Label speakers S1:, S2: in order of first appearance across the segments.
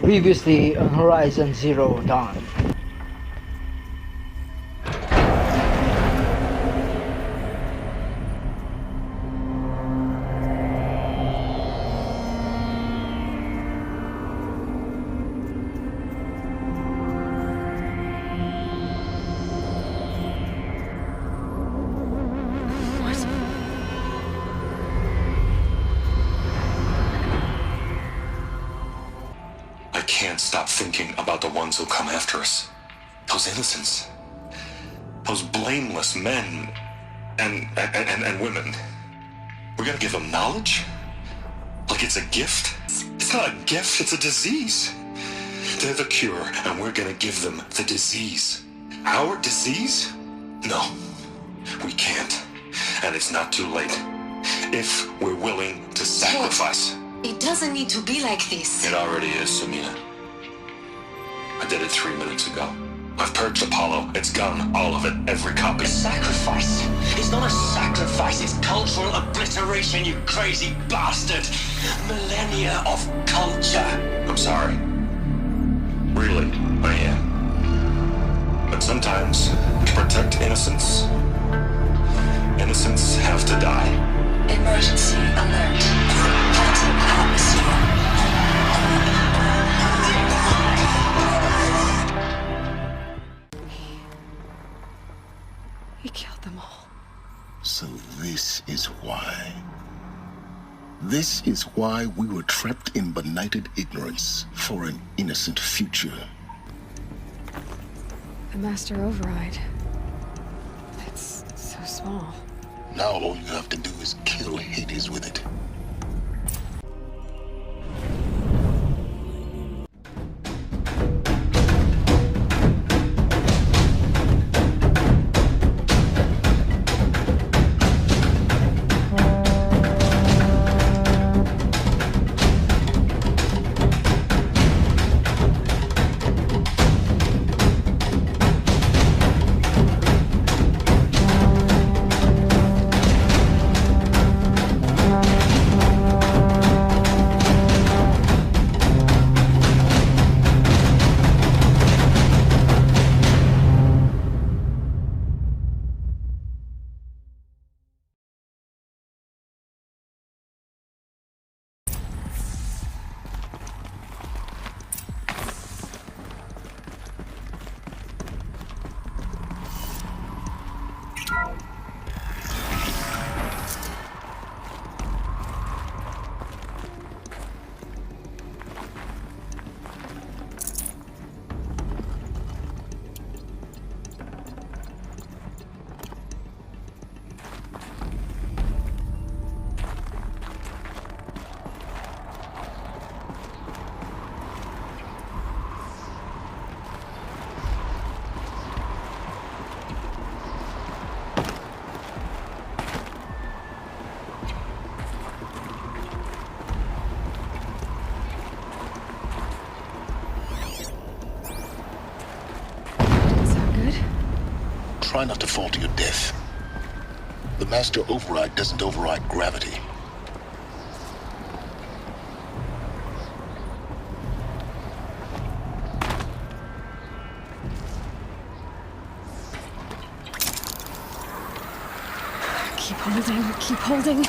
S1: Previously on Horizon Zero Dawn.
S2: I can't stop thinking about the ones who come after us. Those innocents. Those blameless men and women. We're gonna give them knowledge? Like it's a gift? It's not a gift, it's a disease. They're the cure, and we're gonna give them the disease. Our disease? No, we can't. And it's not too late. If we're willing to sacrifice.
S3: It doesn't need to be like this.
S2: It already is, Samina. I did it 3 minutes ago. I've purged Apollo. It's gone. All of it. Every copy.
S4: A sacrifice? It's not a sacrifice. It's cultural obliteration, you crazy bastard. Millennia of culture.
S2: I'm sorry. Really, I am. But sometimes, to protect innocence, innocents have to die.
S3: Emergency alert. Platinum atmosphere.
S5: He killed them all.
S6: So this is why. This is why we were trapped in benighted ignorance for an innocent future.
S5: The Master Override. It's so small.
S6: Now all you have to do is kill Hades with it. Try not to fall to your death. The Master Override doesn't override gravity.
S5: Keep holding, keep holding.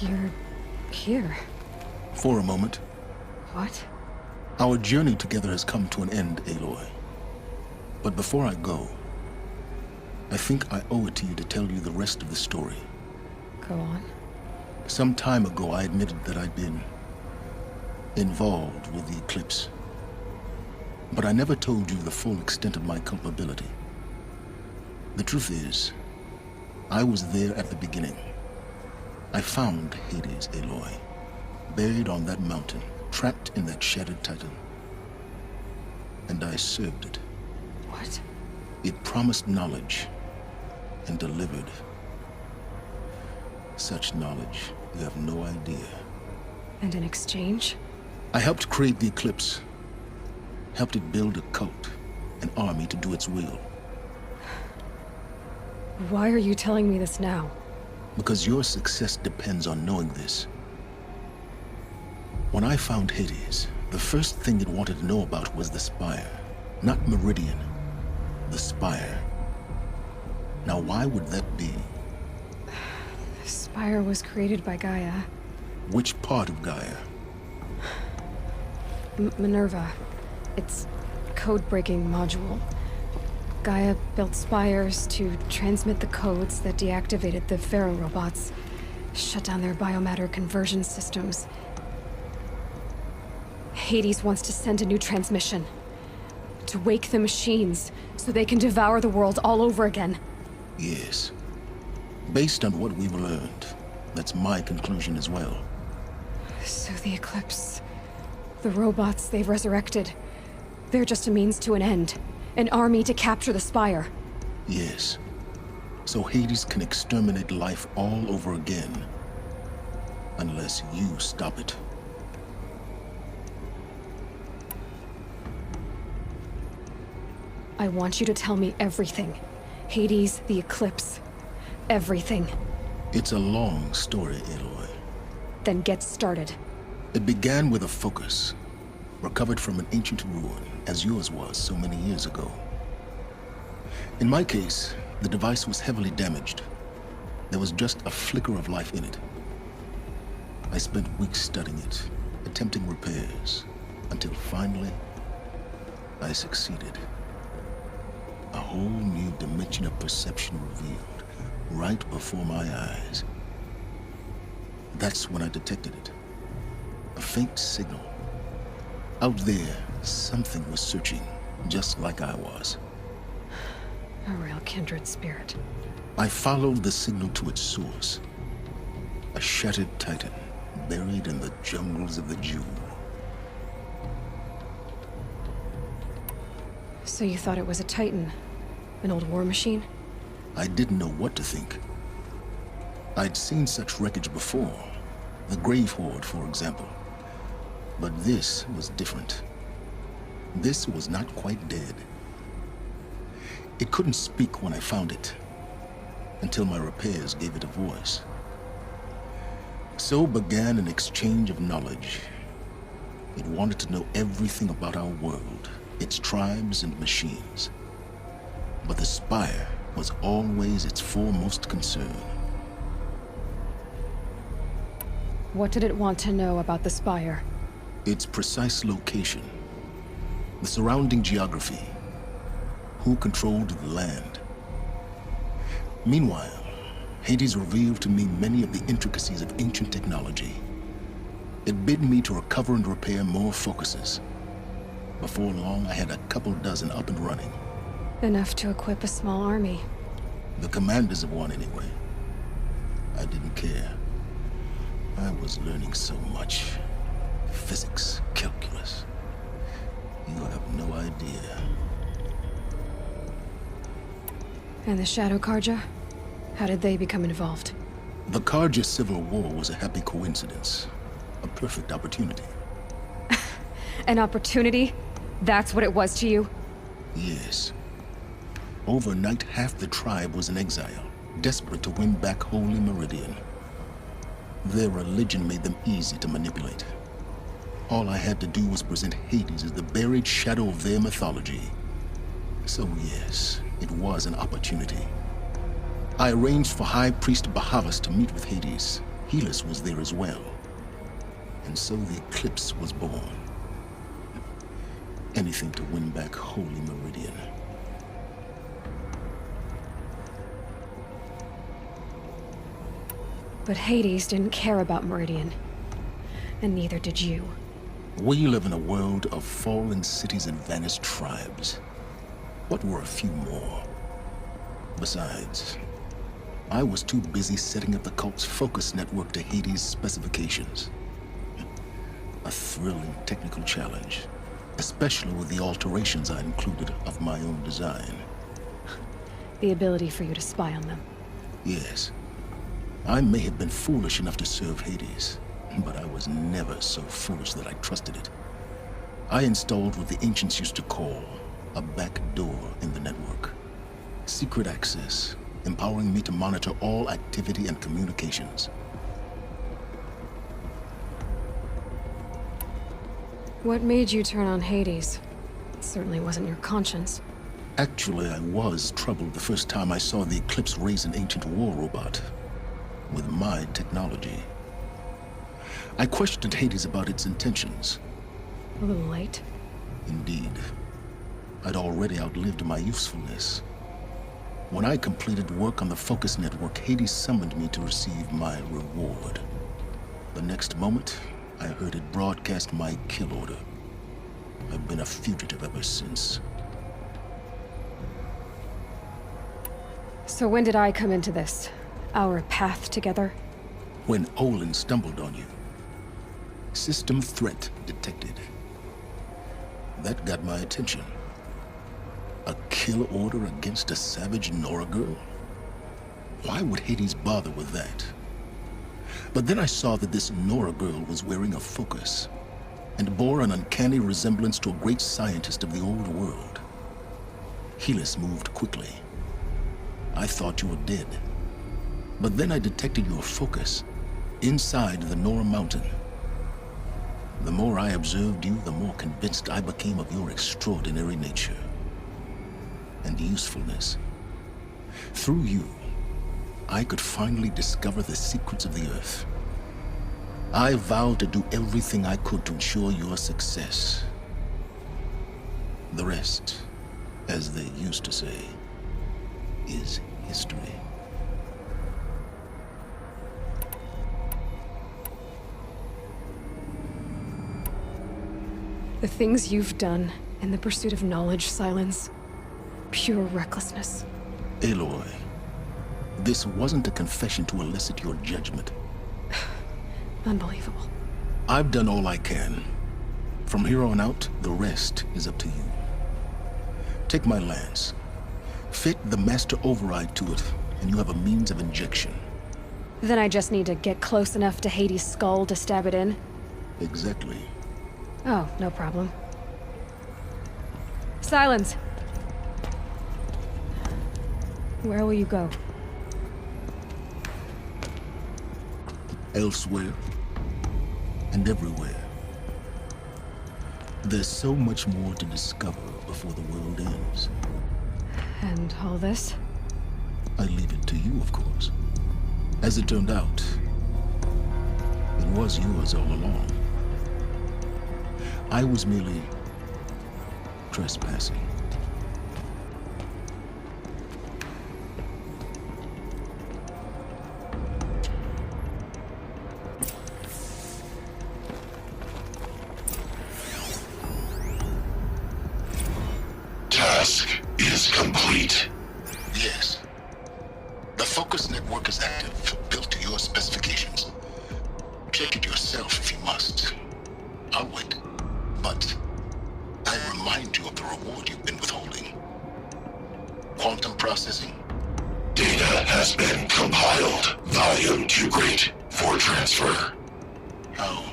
S5: You're here.
S6: For a moment.
S5: What?
S6: Our journey together has come to an end, Aloy. But before I go, I think I owe it to you to tell you the rest of the story.
S5: Go on.
S6: Some time ago, I admitted that I'd been involved with the eclipse. But I never told you the full extent of my culpability. The truth is, I was there at the beginning. I found Hades, Aloy, buried on that mountain, trapped in that shattered titan. And I served it.
S5: What?
S6: It promised knowledge and delivered. Such knowledge, you have no idea.
S5: And in exchange?
S6: I helped create the Eclipse. Helped it build a cult, an army to do its will.
S5: Why are you telling me this now?
S6: Because your success depends on knowing this. When I found Hades, the first thing it wanted to know about was the Spire. Not Meridian. The Spire. Now why would that be?
S5: The Spire was created by Gaia.
S6: Which part of Gaia?
S5: Minerva. It's code-breaking module. Gaia built spires to transmit the codes that deactivated the Pharaoh robots, shut down their biomatter conversion systems. Hades wants to send a new transmission. To wake the machines, so they can devour the world all over again.
S6: Yes. Based on what we've learned, that's my conclusion as well.
S5: So the Eclipse... the robots they've resurrected... they're just a means to an end. An army to capture the Spire.
S6: Yes. So Hades can exterminate life all over again. Unless you stop it.
S5: I want you to tell me everything. Hades, the Eclipse. Everything.
S6: It's a long story, Aloy.
S5: Then get started.
S6: It began with a focus. Recovered from an ancient ruin, as yours was so many years ago. In my case, the device was heavily damaged. There was just a flicker of life in it. I spent weeks studying it, attempting repairs, until finally, I succeeded. A whole new dimension of perception revealed, right before my eyes. That's when I detected it. A faint signal. Out there, something was searching, just like I was.
S5: A real kindred spirit.
S6: I followed the signal to its source. A shattered titan, buried in the jungles of the Jewel.
S5: So you thought it was a Titan? An old war machine?
S6: I didn't know what to think. I'd seen such wreckage before. The Grave Horde, for example. But this was different. This was not quite dead. It couldn't speak when I found it, until my repairs gave it a voice. So began an exchange of knowledge. It wanted to know everything about our world, its tribes and machines. But the Spire was always its foremost concern.
S5: What did it want to know about the Spire?
S6: Its precise location, the surrounding geography, who controlled the land. Meanwhile, Hades revealed to me many of the intricacies of ancient technology. It bid me to recover and repair more focuses. Before long, I had a couple dozen up and running.
S5: Enough to equip a small army.
S6: The commanders of one, anyway. I didn't care. I was learning so much. Physics, calculus. You have no idea.
S5: And the Shadow Carja? How did they become involved?
S6: The Carja Civil War was a happy coincidence. A perfect opportunity.
S5: An opportunity? That's what it was to you?
S6: Yes. Overnight, half the tribe was in exile, desperate to win back Holy Meridian. Their religion made them easy to manipulate. All I had to do was present Hades as the buried shadow of their mythology. So yes, it was an opportunity. I arranged for High Priest Bahavas to meet with Hades. Helis was there as well. And so the Eclipse was born. Anything to win back Holy Meridian.
S5: But Hades didn't care about Meridian. And neither did you.
S6: We live in a world of fallen cities and vanished tribes. What were a few more? Besides, I was too busy setting up the cult's focus network to Hades' specifications. A thrilling technical challenge, especially with the alterations I included of my own design.
S5: The ability for you to spy on them.
S6: Yes, I may have been foolish enough to serve Hades, but I was never so foolish that I trusted it. I installed what the ancients used to call a back door in the network. Secret access, empowering me to monitor all activity and communications.
S5: What made you turn on Hades? It certainly wasn't your conscience.
S6: Actually, I was troubled the first time I saw the Eclipse raise an ancient war robot with my technology. I questioned Hades about its intentions.
S5: A little late.
S6: Indeed. I'd already outlived my usefulness. When I completed work on the Focus Network, Hades summoned me to receive my reward. The next moment, I heard it broadcast my kill order. I've been a fugitive ever since.
S5: So when did I come into this? Our path together?
S6: When Olin stumbled on you. System threat detected. That got my attention. A kill order against a savage Nora girl? Why would Hades bother with that? But then I saw that this Nora girl was wearing a focus, and bore an uncanny resemblance to a great scientist of the old world. Helis moved quickly. I thought you were dead. But then I detected your focus inside the Nora mountain. The more I observed you, the more convinced I became of your extraordinary nature and usefulness. Through you, I could finally discover the secrets of the Earth. I vowed to do everything I could to ensure your success. The rest, as they used to say, is history.
S5: The things you've done in the pursuit of knowledge, Silence. Pure recklessness.
S6: Aloy, this wasn't a confession to elicit your judgment.
S5: Unbelievable.
S6: I've done all I can. From here on out, the rest is up to you. Take my lance. Fit the master override to it, and you have a means of injection.
S5: Then I just need to get close enough to Hades' skull to stab it in?
S6: Exactly.
S5: Oh, no problem. Silence! Where will you go?
S6: Elsewhere. And everywhere. There's so much more to discover before the world ends.
S5: And all this?
S6: I leave it to you, of course. As it turned out, it was yours all along. I was merely trespassing.
S2: Task is complete.
S6: Yes. The Focus Network is active, built to your specifications. Check it yourself if you must. I'll wait. But I remind you of the reward you've been withholding. Quantum processing.
S2: Data has been compiled. Volume too great for transfer.
S6: How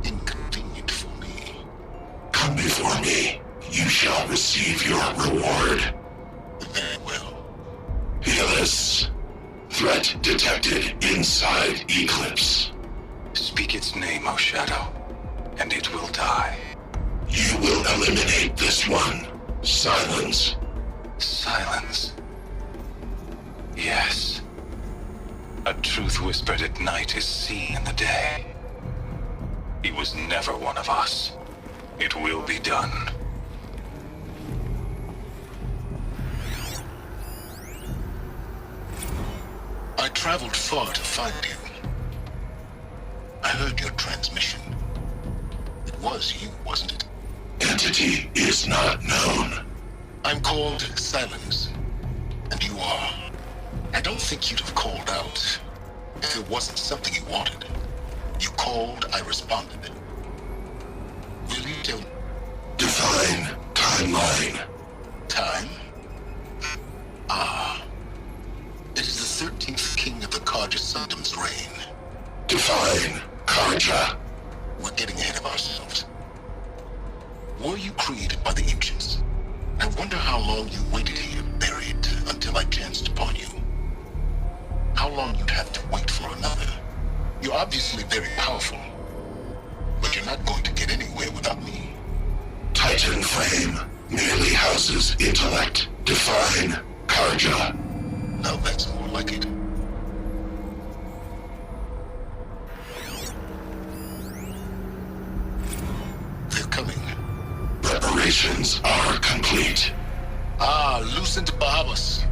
S6: inconvenient for me.
S2: Come before me. You shall receive your reward.
S6: Very well.
S2: Helis. Threat detected inside Eclipse.
S7: Speak its name, O Shadow, and it will die.
S2: You will eliminate this one. Silence.
S7: Silence. Yes. A truth whispered at night is seen in the day. He was never one of us. It will be done.
S6: I traveled far to find you. I heard your transmission. was you, wasn't it?
S8: Entity is not known.
S6: I'm called Silence, and you are. I don't think you'd have called out if it wasn't something you wanted. You called, I responded. Will you tell...
S8: Define timeline.
S6: Time? Ah. It is the 13th king of the Carja Sundom's reign.
S8: Define Carja.
S6: We're getting ahead of ourselves. Were you created by the ancients? I wonder how long you waited here, buried, until I chanced upon you. How long you'd have to wait for another. You're obviously very powerful, but you're not going to get anywhere without me.
S8: Titan Flame merely houses intellect. Define Carja.
S6: Now that's more like it. They're coming.
S8: Preparations are complete.
S6: Ah, Lucent Bahamas.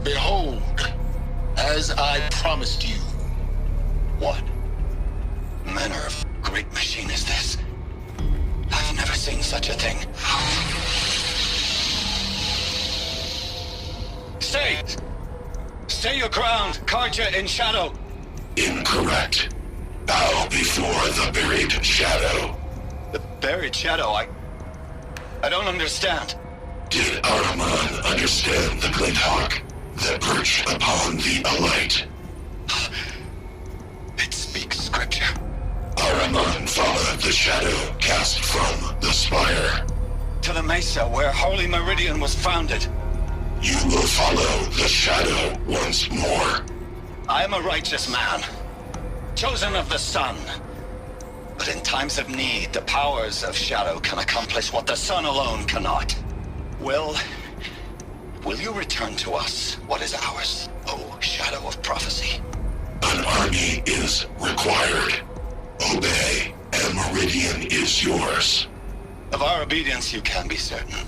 S6: Behold, as I promised you.
S4: What manner of great machine is this? I've never seen such a thing. Stay! Stay your ground, Carja in shadow!
S8: Incorrect. Bow before the buried shadow.
S4: The buried shadow, I don't understand.
S8: Did Araman understand the Glinthawk that perched upon the Alight?
S4: It speaks scripture.
S8: Araman followed the shadow cast from the spire.
S4: To the mesa where Holy Meridian was founded.
S8: You will follow the shadow once more.
S4: I am a righteous man, chosen of the sun. But in times of need, the powers of shadow can accomplish what the sun alone cannot. Will you return to us what is ours, O Shadow of Prophecy?
S8: An army is required. Obey, and Meridian is yours.
S4: Of our obedience you can be certain.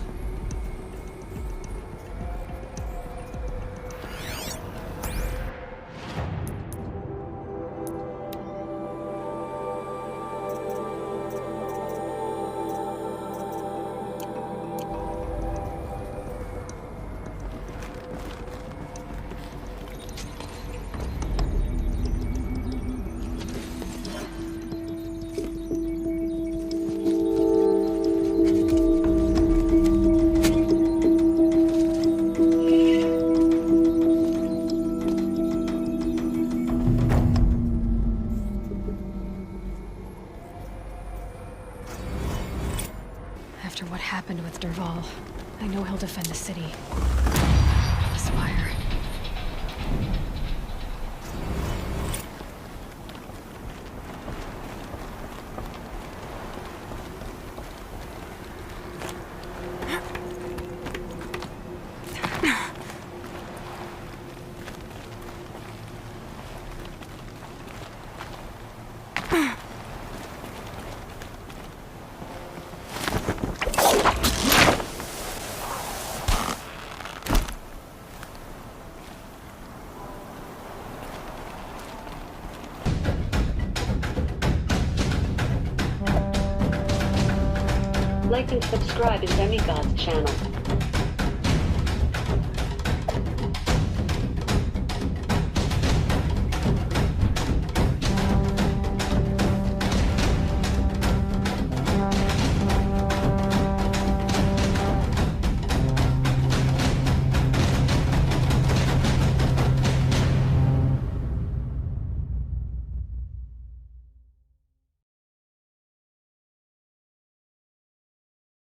S5: After what happened with Dervahl, I know he'll defend the city. The Spire.
S9: Like and subscribe to Demigod's channel.